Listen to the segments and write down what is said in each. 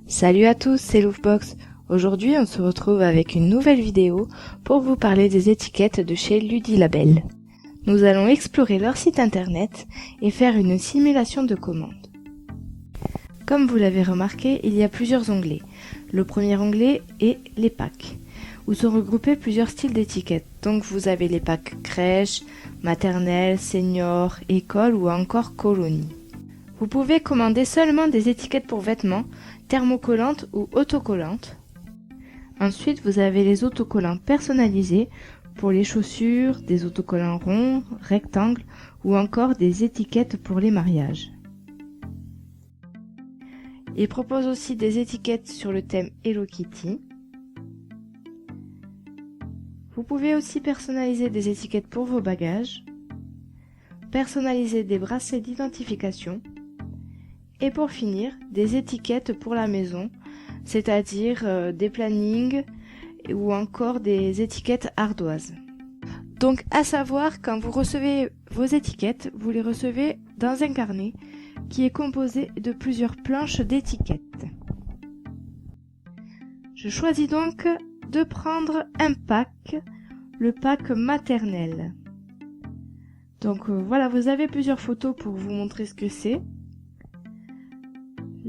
Salut à tous, c'est Louvebox. Aujourd'hui, on se retrouve avec une nouvelle vidéo pour vous parler des étiquettes de chez Ludilabel. Nous allons explorer leur site internet et faire une simulation de commande. Comme vous l'avez remarqué, il y a plusieurs onglets. Le premier onglet est les packs, où sont regroupés plusieurs styles d'étiquettes. Donc vous avez les packs crèche, maternelle, senior, école ou encore colonie. Vous pouvez commander seulement des étiquettes pour vêtements, thermocollantes ou autocollantes. Ensuite, vous avez les autocollants personnalisés pour les chaussures, des autocollants ronds, rectangles ou encore des étiquettes pour les mariages. Il propose aussi des étiquettes sur le thème Hello Kitty. Vous pouvez aussi personnaliser des étiquettes pour vos bagages, personnaliser des bracelets d'identification et pour finir, des étiquettes pour la maison, c'est-à-dire des plannings ou encore des étiquettes ardoises. Donc à savoir, quand vous recevez vos étiquettes, vous les recevez dans un carnet qui est composé de plusieurs planches d'étiquettes. Je choisis donc de prendre un pack, le pack maternel. Donc voilà, vous avez plusieurs photos pour vous montrer ce que c'est.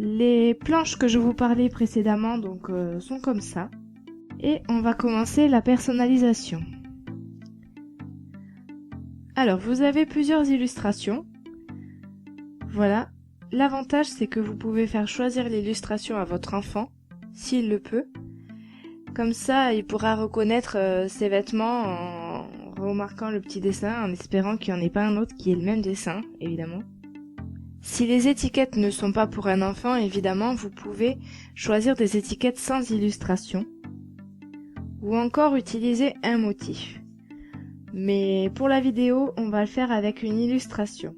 Les planches que je vous parlais précédemment sont comme ça. Et on va commencer la personnalisation. Alors, vous avez plusieurs illustrations. Voilà. L'avantage, c'est que vous pouvez faire choisir l'illustration à votre enfant, s'il le peut. Comme ça, il pourra reconnaître ses vêtements en remarquant le petit dessin, en espérant qu'il n'y en ait pas un autre qui ait le même dessin, évidemment. Si les étiquettes ne sont pas pour un enfant, évidemment, vous pouvez choisir des étiquettes sans illustration ou encore utiliser un motif. Mais pour la vidéo, on va le faire avec une illustration.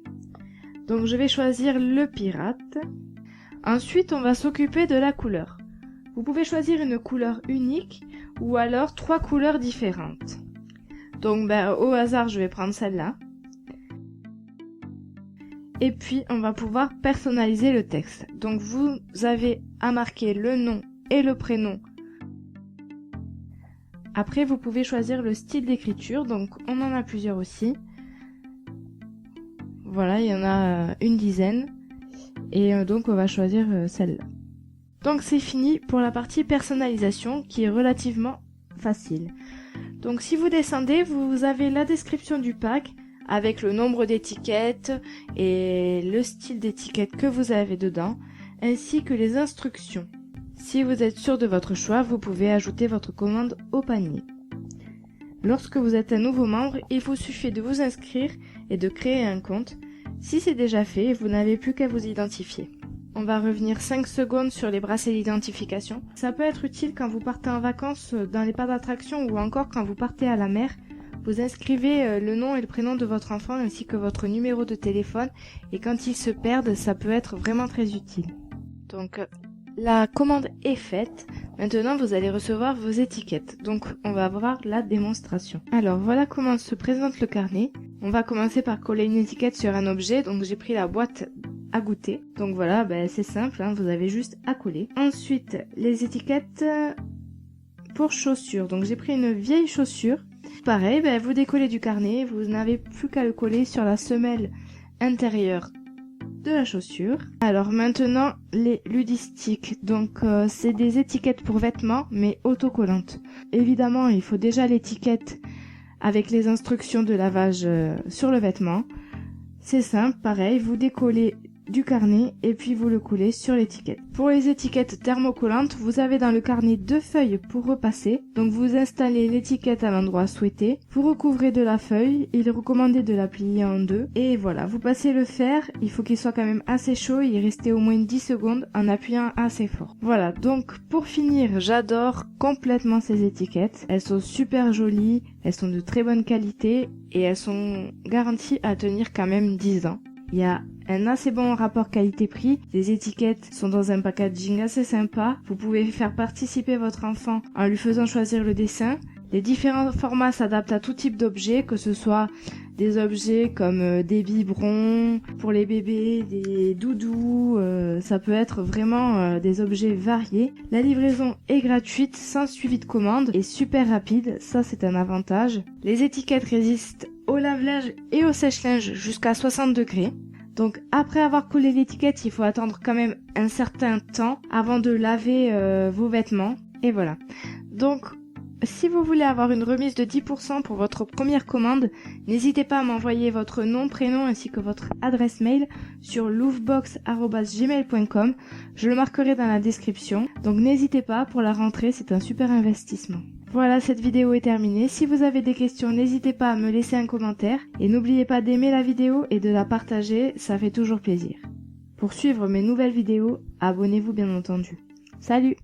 Donc je vais choisir le pirate. Ensuite, on va s'occuper de la couleur. Vous pouvez choisir une couleur unique ou alors 3 couleurs différentes. Donc au hasard, je vais prendre celle-là. Et puis, on va pouvoir personnaliser le texte. Donc, vous avez à marquer le nom et le prénom. Après, vous pouvez choisir le style d'écriture. Donc, on en a plusieurs aussi. Voilà, il y en a une dizaine. Et donc, on va choisir celle-là. Donc, c'est fini pour la partie personnalisation qui est relativement facile. Donc, si vous descendez, vous avez la description du pack avec le nombre d'étiquettes et le style d'étiquette que vous avez dedans, ainsi que les instructions. Si vous êtes sûr de votre choix, vous pouvez ajouter votre commande au panier. Lorsque vous êtes un nouveau membre, il vous suffit de vous inscrire et de créer un compte. Si c'est déjà fait, vous n'avez plus qu'à vous identifier. On va revenir 5 secondes sur les bracelets d'identification. Ça peut être utile quand vous partez en vacances dans les parcs d'attractions ou encore quand vous partez à la mer. Vous inscrivez le nom et le prénom de votre enfant ainsi que votre numéro de téléphone et quand ils se perdent, ça peut être vraiment très utile. Donc la commande est faite. Maintenant, vous allez recevoir vos étiquettes. Donc on va voir la démonstration. Alors voilà comment se présente le carnet. On va commencer par coller une étiquette sur un objet. Donc j'ai pris la boîte à goûter. Donc voilà, c'est simple, vous avez juste à coller. Ensuite, les étiquettes pour chaussures. Donc j'ai pris une vieille chaussure. Pareil, vous décollez du carnet, vous n'avez plus qu'à le coller sur la semelle intérieure de la chaussure. Alors maintenant, les ludistiques. Donc c'est des étiquettes pour vêtements, mais autocollantes. Évidemment, il faut déjà l'étiquette avec les instructions de lavage sur le vêtement. C'est simple, pareil, vous décollez du carnet et puis vous le collez sur l'étiquette. Pour les étiquettes thermocollantes, vous avez dans le carnet 2 feuilles pour repasser. Donc vous installez l'étiquette à l'endroit souhaité, vous recouvrez de la feuille, il est recommandé de la plier en 2 et voilà, vous passez le fer, il faut qu'il soit quand même assez chaud et y rester au moins 10 secondes en appuyant assez fort. Voilà, donc pour finir, j'adore complètement ces étiquettes. Elles sont super jolies, elles sont de très bonne qualité et elles sont garanties à tenir quand même 10 ans. Il y a un assez bon rapport qualité-prix. Les étiquettes sont dans un packaging assez sympa. Vous pouvez faire participer votre enfant en lui faisant choisir le dessin. Les différents formats s'adaptent à tout type d'objets, que ce soit des objets comme des biberons pour les bébés, des doudous, ça peut être vraiment des objets variés. La livraison est gratuite, sans suivi de commande et super rapide, ça c'est un avantage. Les étiquettes résistent au lave-linge et au sèche-linge jusqu'à 60 degrés. Donc après avoir collé l'étiquette, il faut attendre quand même un certain temps avant de laver vos vêtements. Et voilà. Donc si vous voulez avoir une remise de 10% pour votre première commande, n'hésitez pas à m'envoyer votre nom, prénom ainsi que votre adresse mail sur louvebox@gmail.com. Je le marquerai dans la description. Donc n'hésitez pas, pour la rentrée, c'est un super investissement. Voilà, cette vidéo est terminée. Si vous avez des questions, n'hésitez pas à me laisser un commentaire. Et n'oubliez pas d'aimer la vidéo et de la partager, ça fait toujours plaisir. Pour suivre mes nouvelles vidéos, abonnez-vous bien entendu. Salut!